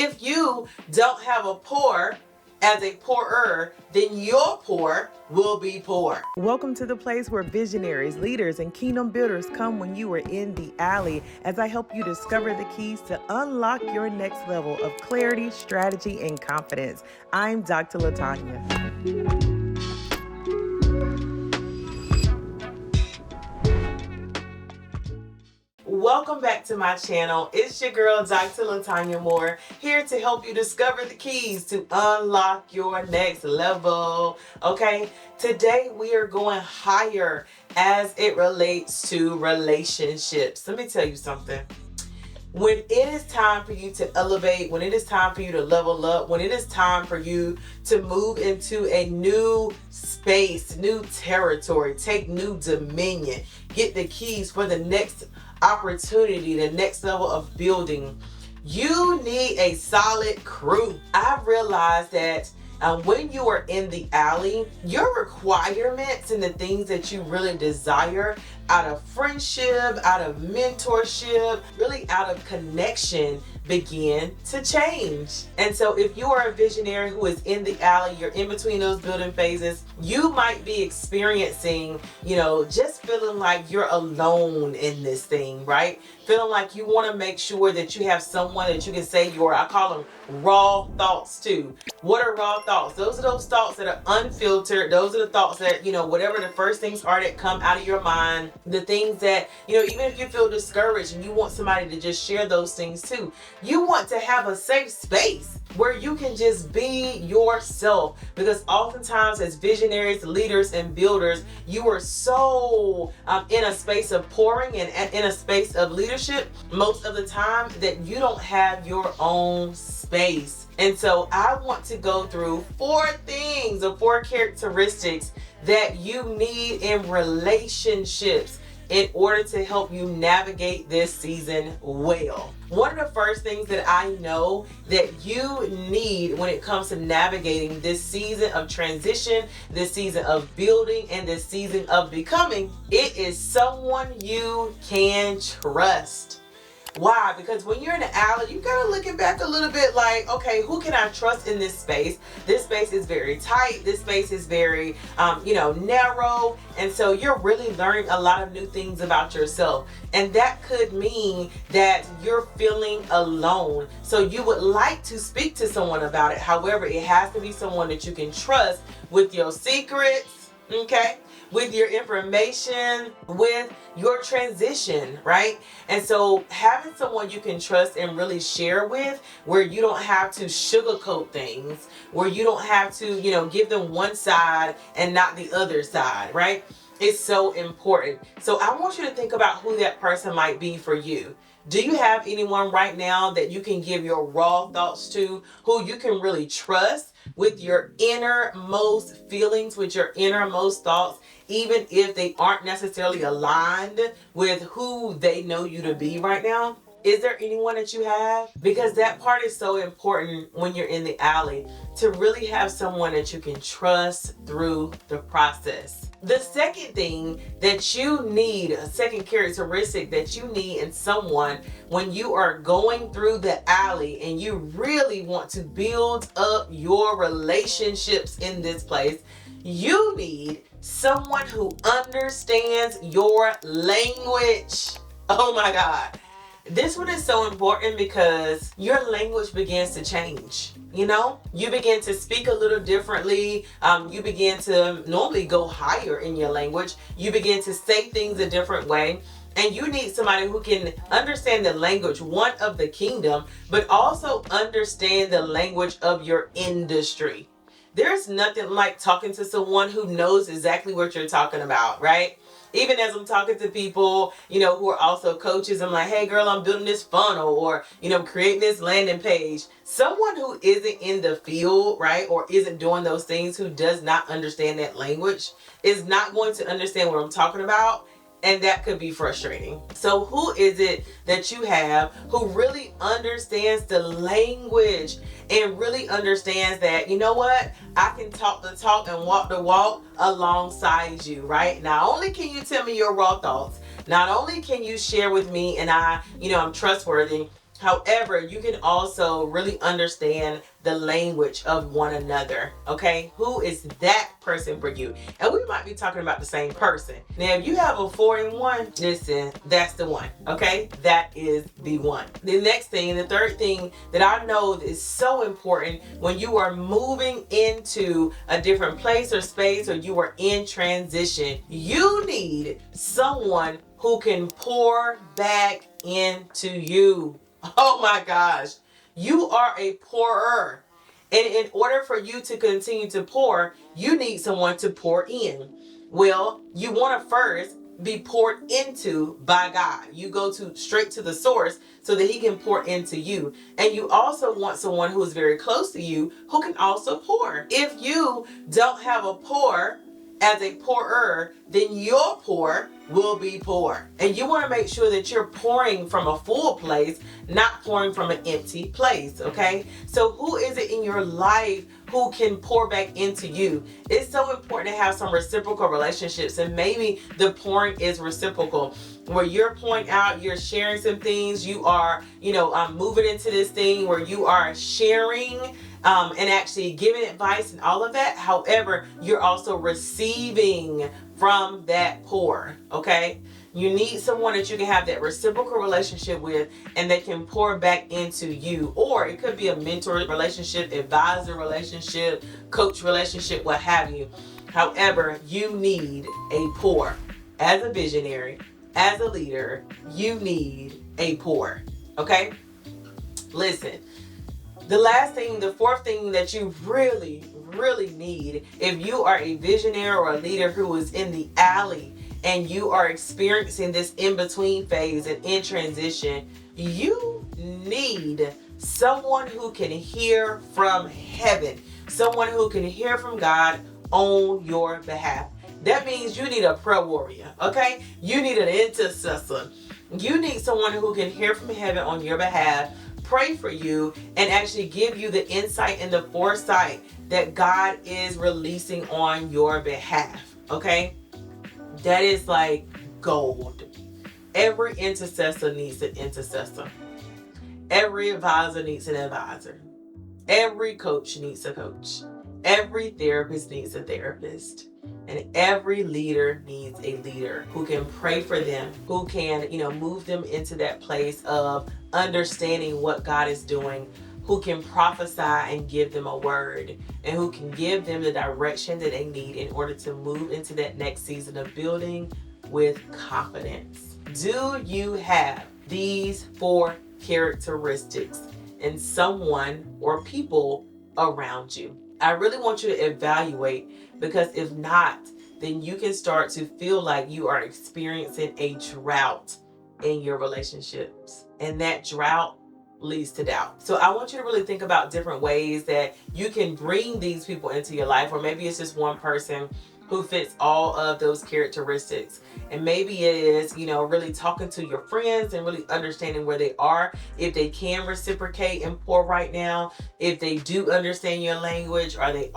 If you don't have a pour as a pourer, then your pour will be poor. Welcome to the place where visionaries, leaders, and kingdom builders come when you are in the alley, as I help you discover the keys to unlock your next level of clarity, strategy, and confidence. I'm Dr. LaTanya. Welcome back to my channel. It's your girl, Dr. LaTanya Moore, here to help you discover the keys to unlock your next level. Okay, today we are going higher as it relates to relationships. Let me tell you something. When it is time for you to elevate, when it is time for you to level up, when it is time for you to move into a new space, new territory, take new dominion, get the keys for the next opportunity, the next level of building, you need a solid crew. I've realized that when you are in the alley, your requirements and the things that you really desire out of friendship, out of mentorship, really out of connection, begin to change. And so if you are a visionary who is in the alley, you're in between those building phases, you might be experiencing, just feeling like you're alone in this thing, right? Feeling like you want to make sure that you have someone that you can say your, I call them raw thoughts to. What are raw thoughts? Those are those thoughts that are unfiltered. Those are the thoughts that, whatever the first things are that come out of your mind, the things that, even if you feel discouraged and you want somebody to just share those things too, you want to have a safe space where you can just be yourself, because oftentimes as visionaries, leaders, and builders, you are so in a space of pouring and in a space of leadership most of the time that you don't have your own space. And so I want to go through 4 things or 4 characteristics that you need in relationships in order to help you navigate this season well. One of the first things that I know that you need when it comes to navigating this season of transition, this season of building, and this season of becoming, it is someone you can trust. Why? Because when you're in the alley, you kind of looking back a little bit like, okay, who can I trust in this space? This space is very tight. This space is very, narrow. And so you're really learning a lot of new things about yourself. And that could mean that you're feeling alone. So you would like to speak to someone about it. However, it has to be someone that you can trust with your secrets, okay? With your information, with your transition, right? And so having someone you can trust and really share with, where you don't have to sugarcoat things, where you don't have to, give them one side and not the other side, right? It's so important. So I want you to think about who that person might be for you. Do you have anyone right now that you can give your raw thoughts to, who you can really trust with your innermost feelings, with your innermost thoughts, even if they aren't necessarily aligned with who they know you to be right now? Is there anyone that you have? Because that part is so important when you're in the alley, to really have someone that you can trust through the process. The second thing that you need, a second characteristic that you need in someone when you are going through the alley and you really want to build up your relationships in this place, you need someone who understands your language. Oh my God. This one is so important because your language begins to change. You begin to speak a little differently. You begin to normally go higher in your language. You begin to say things a different way. And you need somebody who can understand the language, one, of the kingdom, but also understand the language of your industry. There's nothing like talking to someone who knows exactly what you're talking about, right? Even as I'm talking to people, who are also coaches, I'm like, hey girl, I'm building this funnel, or, creating this landing page. Someone who isn't in the field, right, or isn't doing those things, who does not understand that language, is not going to understand what I'm talking about. And that could be frustrating. So who is it that you have who really understands the language and really understands that, I can talk the talk and walk the walk alongside you, right? Not only can you tell me your raw thoughts, not only can you share with me and I'm trustworthy, However, you can also really understand the language of one another, okay? Who is that person for you? And we might be talking about the same person. Now, if you have a 4 in 1, listen, that's the one, okay? That is the one. The next thing, the third thing that I know is so important when you are moving into a different place or space, or you are in transition, you need someone who can pour back into you. Oh my gosh, you are a pourer. And in order for you to continue to pour, you need someone to pour in. Well, you want to first be poured into by God. You go straight to the source so that he can pour into you. And you also want someone who is very close to you who can also pour. If you don't have a pour as a pourer, then your pour will be poor. And you want to make sure that you're pouring from a full place, not pouring from an empty place, okay? So who is it in your life who can pour back into you? It's so important to have some reciprocal relationships, and maybe the pouring is reciprocal, where you're pouring out, you're sharing some things, you are, moving into this thing where you are sharing and actually giving advice and all of that. However, you're also receiving from that pour, okay? You need someone that you can have that reciprocal relationship with and that can pour back into you. Or it could be a mentor relationship, advisor relationship, coach relationship, what have you. However, you need a pour. As a visionary, as a leader, you need a pour, okay? Listen, the fourth thing that you really need, if you are a visionary or a leader who is in the alley and you are experiencing this in-between phase and in transition, you need someone who can hear from heaven, someone who can hear from God on your behalf. That means you need a prayer warrior, okay? You need an intercessor. You need someone who can hear from heaven on your behalf, pray for you, and actually give you the insight and the foresight that God is releasing on your behalf, okay? That is like gold. Every intercessor needs an intercessor. Every advisor needs an advisor. Every coach needs a coach. Every therapist needs a therapist. And every leader needs a leader who can pray for them, who can, move them into that place of understanding what God is doing, who can prophesy and give them a word, and who can give them the direction that they need in order to move into that next season of building with confidence. Do you have these 4 characteristics in someone or people around you? I really want you to evaluate, because if not, then you can start to feel like you are experiencing a drought in your relationships. And that drought leads to doubt. So I want you to really think about different ways that you can bring these people into your life, or maybe it's just one person who fits all of those characteristics. And maybe it is, really talking to your friends and really understanding where they are, if they can reciprocate and pour right now, if they do understand your language, are they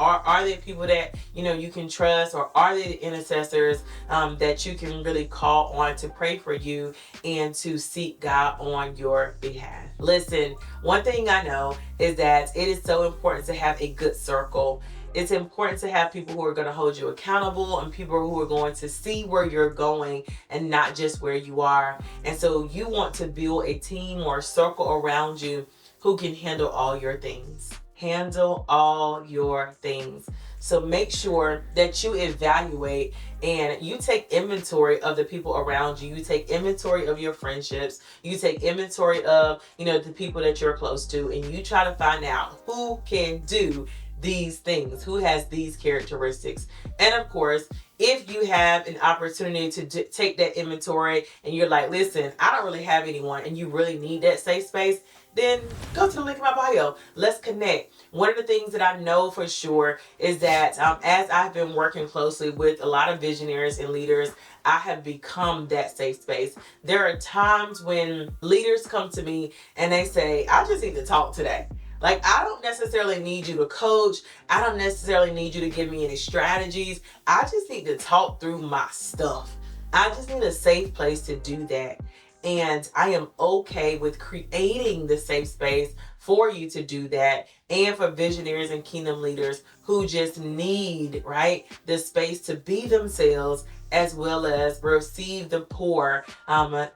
people that, you can trust, or are they the intercessors that you can really call on to pray for you and to seek God on your behalf. Listen, one thing I know is that it is so important to have a good circle. It's important to have people who are going to hold you accountable, and people who are going to see where you're going and not just where you are. And so you want to build a team or a circle around you who can handle all your things. Handle all your things. So make sure that you evaluate and you take inventory of the people around you. You take inventory of your friendships. You take inventory of, the people that you're close to, and you try to find out who can do these things, who has these characteristics. And of course, if you have an opportunity to take that inventory and you're like, listen, I don't really have anyone, and you really need that safe space, then go to the link in my bio. Let's connect. One of the things that I know for sure is that as I've been working closely with a lot of visionaries and leaders, I have become that safe space. There are times when leaders come to me and they say, I just need to talk today. Like, I don't necessarily need you to coach. I don't necessarily need you to give me any strategies. I just need to talk through my stuff. I just need a safe place to do that. And I am okay with creating the safe space for you to do that, and for visionaries and kingdom leaders who just need, right, the space to be themselves as well as receive the pour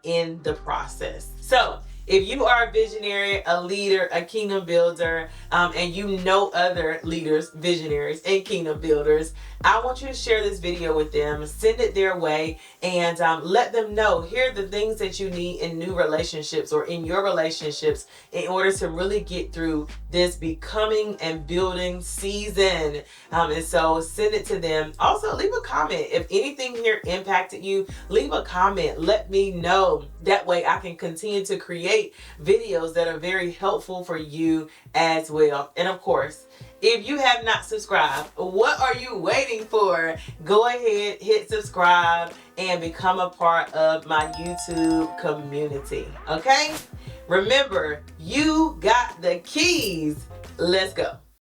in the process. So if you are a visionary, a leader, a kingdom builder, and you know other leaders, visionaries, and kingdom builders, I want you to share this video with them, send it their way, and let them know, here are the things that you need in new relationships or in your relationships in order to really get through this becoming and building season. And so send it to them. Also, leave a comment. If anything here impacted you, leave a comment. Let me know. That way I can continue to create videos that are very helpful for you as well. And of course, if you have not subscribed, what are you waiting for? Go ahead, hit subscribe, and become a part of my YouTube community. Okay? Remember, you got the keys. Let's go.